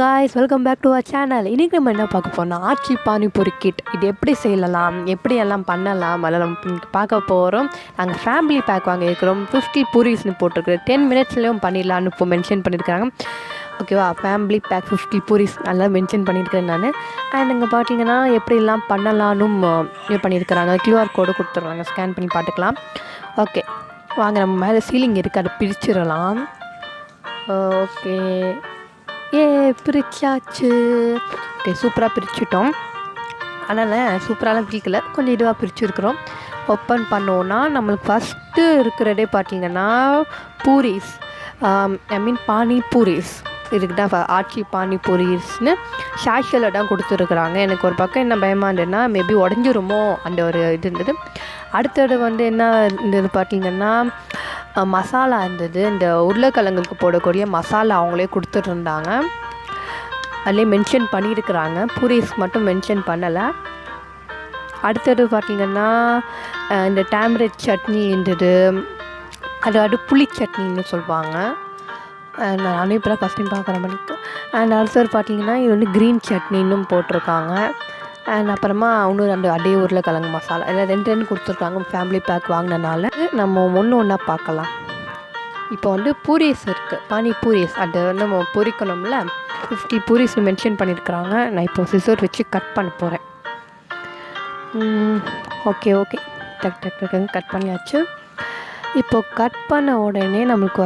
Guys, welcome back to our channel. இன்றைக்கி நம்ம என்ன பார்க்க போகிறோம், ஆச்சி பானிபூரி கிட். இது எப்படி செய்யலாம், எப்படி எல்லாம் பண்ணலாம், அதெல்லாம் நம்ம பார்க்க போகிறோம். நாங்கள் ஃபேமிலி பேக் வாங்கியிருக்கிறோம். 50 பூரிஸ்னு போட்டிருக்கு. 10 மினிட்ஸ்லேயும் பண்ணிடலான்னு இப்போ மென்ஷன் பண்ணியிருக்காங்க. ஓகேவா, ஃபேமிலி பேக் 50 பூரிஸ் நல்லா மென்ஷன் பண்ணியிருக்கேன் நான். அண்ட் இங்கே பார்த்தீங்கன்னா எப்படிலாம் பண்ணலான்னும் இது பண்ணியிருக்கிறாங்க. QR கோடு கொடுத்துட்றாங்க, ஸ்கேன் பண்ணி பார்த்துக்கலாம். ஓகே வாங்க, நம்ம மேலே சீலிங் இருக்குது, அதை பிரிச்சிடலாம். ஓகே பிரிச்சாச்சு. ஓகே சூப்பராக பிரிச்சுட்டோம். அதனால் சூப்பராலாம் பிரிக்கல, கொஞ்சம் இதுவாக பிரிச்சுருக்குறோம். ஓப்பன் பண்ணோன்னா நம்மளுக்கு ஃபஸ்ட்டு இருக்கிறதே பார்த்திங்கன்னா பூரிஸ், பானி பூரிஸ் இதுக்கு தான் ஆச்சி பானி பூரிஸ்னு ஷாஷியில் தான் கொடுத்துருக்குறாங்க. எனக்கு ஒரு பக்கம் என்ன பயமாக இருந்ததுன்னா மேபி உடஞ்சிருமோ அந்த ஒரு இது இருந்தது. அடுத்தது என்ன இருந்தது பார்த்திங்கன்னா மசாலா இருந்தது. இந்த உருளைக்கிழங்குக்கு போடக்கூடிய மசாலா அவங்களே கொடுத்துட்ருந்தாங்க, அதிலே மென்ஷன் பண்ணியிருக்கிறாங்க. பூரிஸ் மட்டும் மென்ஷன் பண்ணலை. அடுத்தது பார்த்திங்கன்னா இந்த டேம்ரிட் சட்னி இருந்தது, அது புளி சட்னின்னு சொல்லுவாங்க. நானும் இப்போ தான் ஃபஸ்ட் டைம் பார்க்குற பண்ணிட்டு. அண்ட் அடுத்தது பார்த்திங்கன்னா இது க்ரீன் சட்னின்னு போட்டிருக்காங்க. அண்ட் அப்புறமா இன்னொரு அதே உருளைக்கிழங்கு மசாலா எல்லாம் ரெண்டு கொடுத்துருக்காங்க. ஃபேமிலி பேக் வாங்கினனால நம்ம ஒன்று ஒன்றா பார்க்கலாம். இப்போ பூரிஸ் இருக்குது, பானி பூரிஸ், அது நம்ம பொரிக்கணும்ல. 50 பூரிஸ் மென்ஷன் பண்ணியிருக்கிறாங்க. நான் இப்போ சிசர் வச்சு கட் பண்ண போகிறேன். ஓகே டக் டக் டக்குன்னு கட் பண்ணியாச்சு. இப்போ கட் பண்ண உடனே நம்மளுக்கு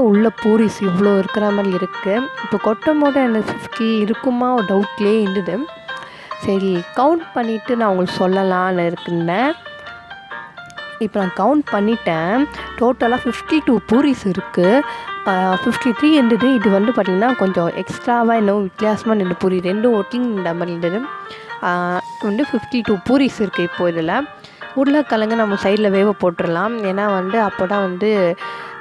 உள்ள பூரிஸ் இவ்வளோ இருக்கிற மாதிரி இருக்குது. இப்போ கொட்டும் போது எனக்கு 50 இருக்குமா ஒரு டவுட்லேயே இருந்தது. சரி கவுண்ட் பண்ணிவிட்டு நான் உங்களுக்கு சொல்லலான்னு இருக்குன்னேன். இப்போ நான் கவுண்ட் பண்ணிட்டேன். டோட்டலாக 52 பூரிஸ் இருக்குது. 53 இருந்தது. இது பார்த்திங்கன்னா கொஞ்சம் எக்ஸ்ட்ராவாக இன்னும் வித்தியாசமாக இருந்தது. பூரி ரெண்டும் ஒட்டிங் இந்த மாதிரி இருந்தது. 52 பூரிஸ் இருக்குது. இப்போ இதில் உருளைக்கிழங்கு நம்ம சைடில் வேக போட்டுடலாம். ஏன்னா அப்போ தான்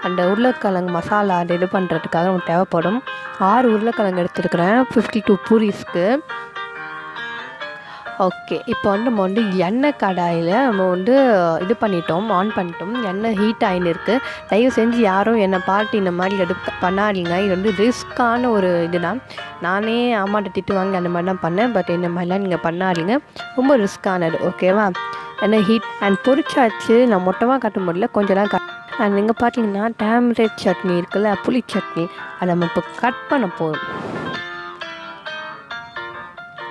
அந்த உருளைக்கிழங்கு மசாலா அது இது பண்ணுறதுக்காக நமக்கு தேவைப்படும். 6 உருளைக்கிழங்கு எடுத்துருக்குறேன் 52 பூரிஸ்க்கு. ஓகே இப்போ நம்ம எண்ணெய் கடாயில் நம்ம இது பண்ணிட்டோம், ஆன் பண்ணிட்டோம். எண்ணெய் ஹீட் ஆகின்னு இருக்குது. தயவு செஞ்சு யாரும் என்னை பார்த்து இந்த மாதிரி பண்ணாதீங்க. இது ரிஸ்க்கான ஒரு இதுதான். நானே அம்மாட்ட திட்டு வாங்கி அந்த மாதிரி தான் பண்ணேன். பட் இந்த மாதிரிலாம் நீங்கள் பண்ணாதீங்க, ரொம்ப ரிஸ்க்கானது. ஓகேவா, எண்ணெய் ஹீட் அண்ட் பொரிச்சாச்சு. நான் மொத்தமாக கட்ட முடியல, கொஞ்சம் தான் அண்ட் நீங்கள் பார்த்தீங்கன்னா டேம்ரிட் சட்னி இருக்குல்ல, புளி சட்னி, அதை நம்ம இப்போ கட் பண்ண போகிறோம்.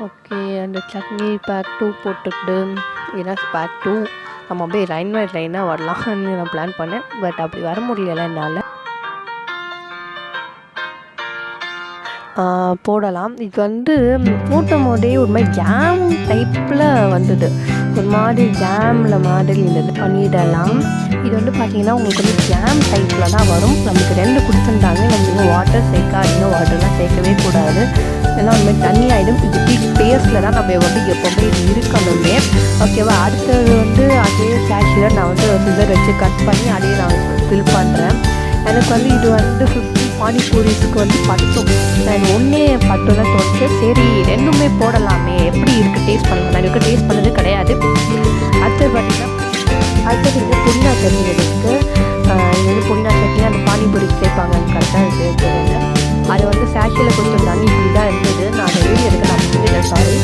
ஓகே அந்த சட்னி பேக் 2 போட்டுக்கிட்டு இதுதான் பேக் 2. நம்ம அப்படியே லைனாக வரலாம்னு நான் பிளான் பண்ணேன். பட் அப்படி வர முடியலை என்னால். போடலாம். இது ஊட்டும் போதே ஒரு மாதிரி ஜாம் டைப்பில் வந்தது, ஒரு மாதிரி ஜாமில் மாதிரி இருந்தது. பண்ணிடலாம். இது பார்த்திங்கன்னா உங்களுக்கு ஜாம் டைப்பில் தான் வரும். நமக்கு 2 கொடுத்துருந்தாங்க. நம்ம வாட்டர் சேர்க்காதீங்க, வாட்டர்லாம் சேர்க்கவே கூடாது, ஏன்னா அந்த மாதிரி தண்ணி ஆகிடும். இது பேஸ்டில் தான் நம்ம எப்போவுமே இது இருக்கணுமே. ஓகேவா, அடுத்தது அதே கேஷியர் நான் சிசர் வச்சு கட் பண்ணி அதையே நான் ஃபில் பண்ணுறேன். எனக்கு இது 50 பானிபூரிஸ்க்கு பட்டும். நான் ஒன்றே பட்டு தான் தோணுச்சு. சரி ரெண்டுமே போடலாமே, எப்படி இருக்குது டேஸ்ட் பண்ணலாம். நான் இதுக்கு டேஸ்ட் பண்ணது கிடையாது. அடுத்தது பார்த்திங்கன்னா புதினா சட்னி இருக்குது. இது புதினா சட்னி அந்த பானிபூரிக்கு சேர்ப்பாங்க, கரெக்டாக இருக்குது. அது சாஷியில் கொடுத்துருந்தாங்க. இப்படி தான் இருந்தது. நான் அதை வீடியோ எடுக்க நான் முடியல, சாரி.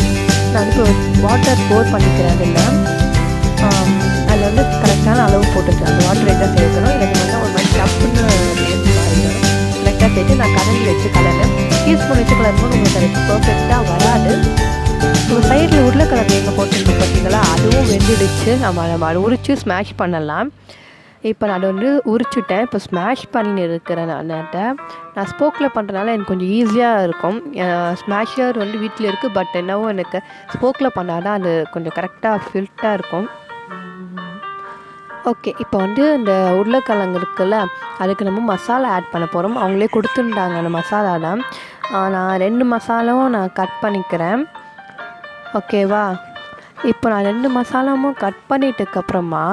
நான் இப்போ வாட்டர் போர் பண்ணிக்கிறேன். அதில் அதில் கரெக்டான அளவு போட்டுருக்கேன். அந்த வாட்டர் எல்லாம் சேர்க்கணும். எனக்கு ஒரு மாதிரி டப்புன்னு டேஸ்ட் மாறிடும். கரெக்டாக சேர்த்து நான் கரண்டி வச்சு கலர்னேன். டீஸ்பூன் வச்சு கலரும்போது உங்களுக்கு அது பர்ஃபெக்டாக வராது. ஒரு சைடில் உருளைக்கிழங்கு எங்கே போட்டுருக்கு பார்த்தீங்களா, அதுவும் வெந்துடுச்சு. நம்ம அதை உரித்து ஸ்மாஷ் பண்ணலாம். இப்போ நான் உரிச்சுட்டேன். இப்போ ஸ்மாஷ் பண்ணி இருக்கிறேன். நான் ஸ்போக்கில் பண்ணுறதுனால எனக்கு கொஞ்சம் ஈஸியாக இருக்கும். ஸ்மாஷர் வீட்டில் இருக்குது. பட் என்னவோ எனக்கு ஸ்போக்கில் பண்ணால் தான் அது கொஞ்சம் கரெக்டாக ஃபில்ட்டாக இருக்கும். ஓகே இப்போ இந்த உருளைக்கிழங்கு இருக்குல்ல, அதுக்கு நம்ம மசாலா ஆட் பண்ண போகிறோம். அவங்களே கொடுத்துருந்தாங்க அந்த மசாலா தான். நான் 2 மசாலாவும் நான் கட் பண்ணிக்கிறேன். ஓகேவா, இப்போ நான் 2 மசாலாவும் கட் பண்ணிட்டதுக்கப்புறமா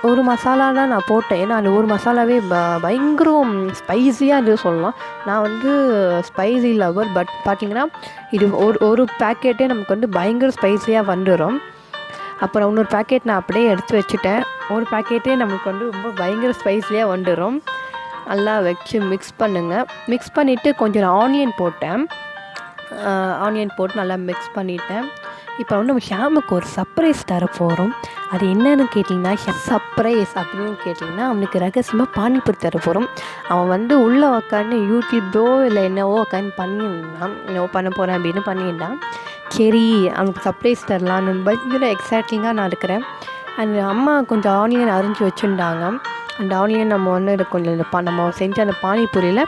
ஒரு மசாலா தான் நான் போட்டேன். ஏன்னா அந்த ஒரு மசாலாவே பயங்கரம் ஸ்பைஸியாக இது சொல்லலாம். நான் ஸ்பைசி லவர். பட் பார்த்திங்கன்னா இது ஒரு பேக்கெட்டே நமக்கு பயங்கர ஸ்பைஸியாக வந்துடும். அப்புறம் இன்னொரு பேக்கெட் நான் அப்படியே எடுத்து வச்சுட்டேன். ஒரு பேக்கெட்டே நமக்கு ரொம்ப பயங்கர ஸ்பைஸியாக வந்துடும். நல்லா வச்சு மிக்ஸ் பண்ணுங்கள். மிக்ஸ் பண்ணிவிட்டு கொஞ்சம் ஆனியன் போட்டேன். ஆனியன் போட்டு நல்லா மிக்ஸ் பண்ணிவிட்டேன். இப்போ வந்து நம்ம ஷாமுக்கு ஒரு சர்ப்ரைஸ் தர போகிறோம். அது என்னன்னு கேட்டிங்கன்னா, சர்ப்ரைஸ் அப்படின்னு கேட்டிங்கன்னா, அவனுக்கு ரகசியமாக பானிபூரி தர போகிறோம். அவன் வந்து உள்ளே உக்காந்து யூடியூப்போ இல்லை என்னவோ உட்காந்து பண்ணியிருந்தான். என்னவோ பண்ண போகிறேன் அப்படின்னு பண்ணியிருந்தான். சரி அவனுக்கு சர்ப்ரைஸ் தரலான்னு பயங்கர எக்ஸைட்டிங்காக நான் இருக்கிறேன். அண்ட் அம்மா கொஞ்சம் ஆனியன் அரிஞ்சு வச்சுருந்தாங்க. அந்த ஆனியன் நம்ம வந்து கொஞ்சம் நம்ம செஞ்ச அந்த பானிபூரியில்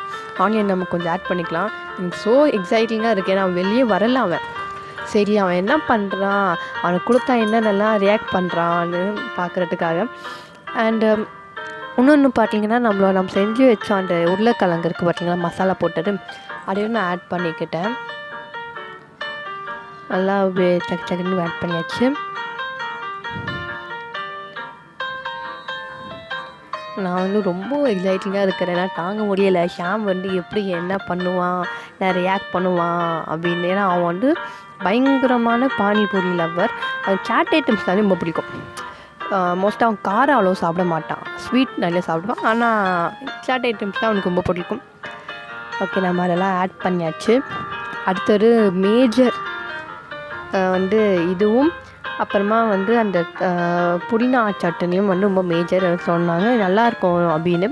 ஆனியன் நம்ம கொஞ்சம் ஆட் பண்ணிக்கலாம். எனக்கு ஸோ எக்ஸைட்டிங்காக இருக்குது. ஏன்னா அவன் வெளியே வரல. அவன் சரி அவன் என்ன பண்ணுறான், அவனுக்கு கொடுத்தா என்னென்னலாம் ரியாக்ட் பண்ணுறான்னு பார்க்குறதுக்காக. அண்டு இன்னொன்று பார்த்தீங்கன்னா, நம்ம செஞ்சு வச்சோம் அந்த உருளைக்கிழங்கு இருக்குது பார்த்தீங்களா, மசாலா போட்டது, அதையும் நான் ஆட் பண்ணிக்கிட்டேன். நல்லா சக்கு சக்குன்னு ஆட் பண்ணியாச்சு. நான் வந்து ரொம்ப எக்ஸைட்டிங்காக இருக்கிறேன். ஏன்னா தாங்க முடியலை. ஷாம் வந்து எப்படி என்ன பண்ணுவான், நான் ரியாக்ட் பண்ணுவான் அப்படின்னு. ஏன்னா அவன் வந்து பயங்கரமான பானிபூரி லவ்வர். அது சாட் ஐட்டம்ஸ் தான் ரொம்ப பிடிக்கும். மோஸ்ட்டாக அவன் காரம் அவ்வளோ சாப்பிட மாட்டான், ஸ்வீட் நிறைய சாப்பிடுவான். ஆனால் சாட் ஐட்டம்ஸ் தான் அவனுக்கு ரொம்ப பிடிக்கும். ஓகே, நம்ம அதெல்லாம் ஆட் பண்ணியாச்சு. அடுத்தது மேஜர் வந்து இதுவும் அப்புறமா வந்து அந்த புதினா சட்னியும் வந்து ரொம்ப மேஜர் சொன்னாங்க, நல்லாயிருக்கும் அப்படின்னு.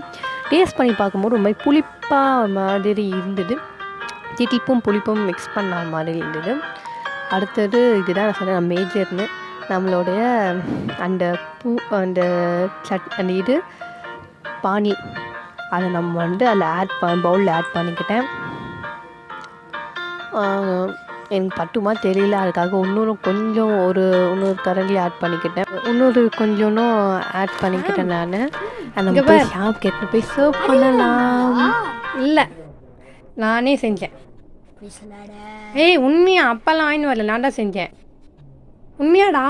டேஸ்ட் பண்ணி பார்க்கும்போது ரொம்ப புளிப்பாக மாதிரி இருந்தது. திட்டிப்பும் புளிப்பும் மிக்ஸ் பண்ண மாதிரி இருந்தது. அடுத்தது இதுதான் நான் சொன்னேன் மேஜர்னு. நம்மளுடைய அந்த அந்த அந்த இது பானி அதை நம்ம வந்து அதில் பவுலில் ஆட் பண்ணிக்கிட்டேன். எனக்கு பட்டுமா தெரியல, அதுக்காக இன்னொரு கரண்டி ஆட் பண்ணிக்கிட்டேன். இன்னொரு கொஞ்சம் ஆட் பண்ணிக்கிட்டேன். நான் போய் ஷாப் கேட்டு போய் சர்வ் பண்ணலாம். இல்லை, நானே செஞ்சேன். ஏய் உண்மையா, அப்பெல்லாம் வாங்கி வரல, நான் தான் செஞ்சேன். உண்மையாடா,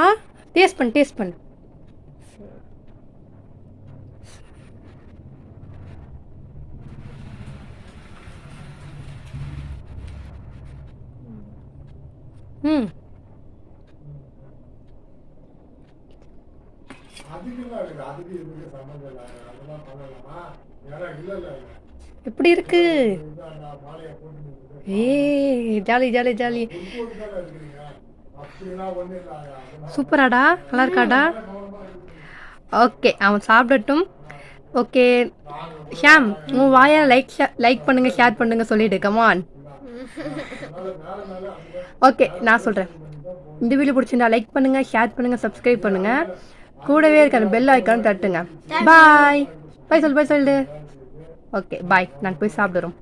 டேஸ்ட் பண்ணு. எப்படி இருக்கு? Jolly jolly jolly. சூப்பராடா, நல்லா இருக்காடா? ஓகே, அவன் சாப்பிடட்டும். ஓகே ஷாம், உன் வாயா லைக் பண்ணுங்க, ஷேர் பண்ணுங்க சொல்லிடு. கமான். ஓகே, நான் சொல்கிறேன். இந்த வீடியோ பிடிச்சிருந்தா லைக் பண்ணுங்கள், ஷேர் பண்ணுங்கள், சப்ஸ்கிரைப் பண்ணுங்கள். கூடவே இருக்க அந்த பெல் ஐக்கான் தட்டுங்க. பாய் சொல்லு. ஓகே பாய், நாங்கள் போய் சாப்பிடுறோம்.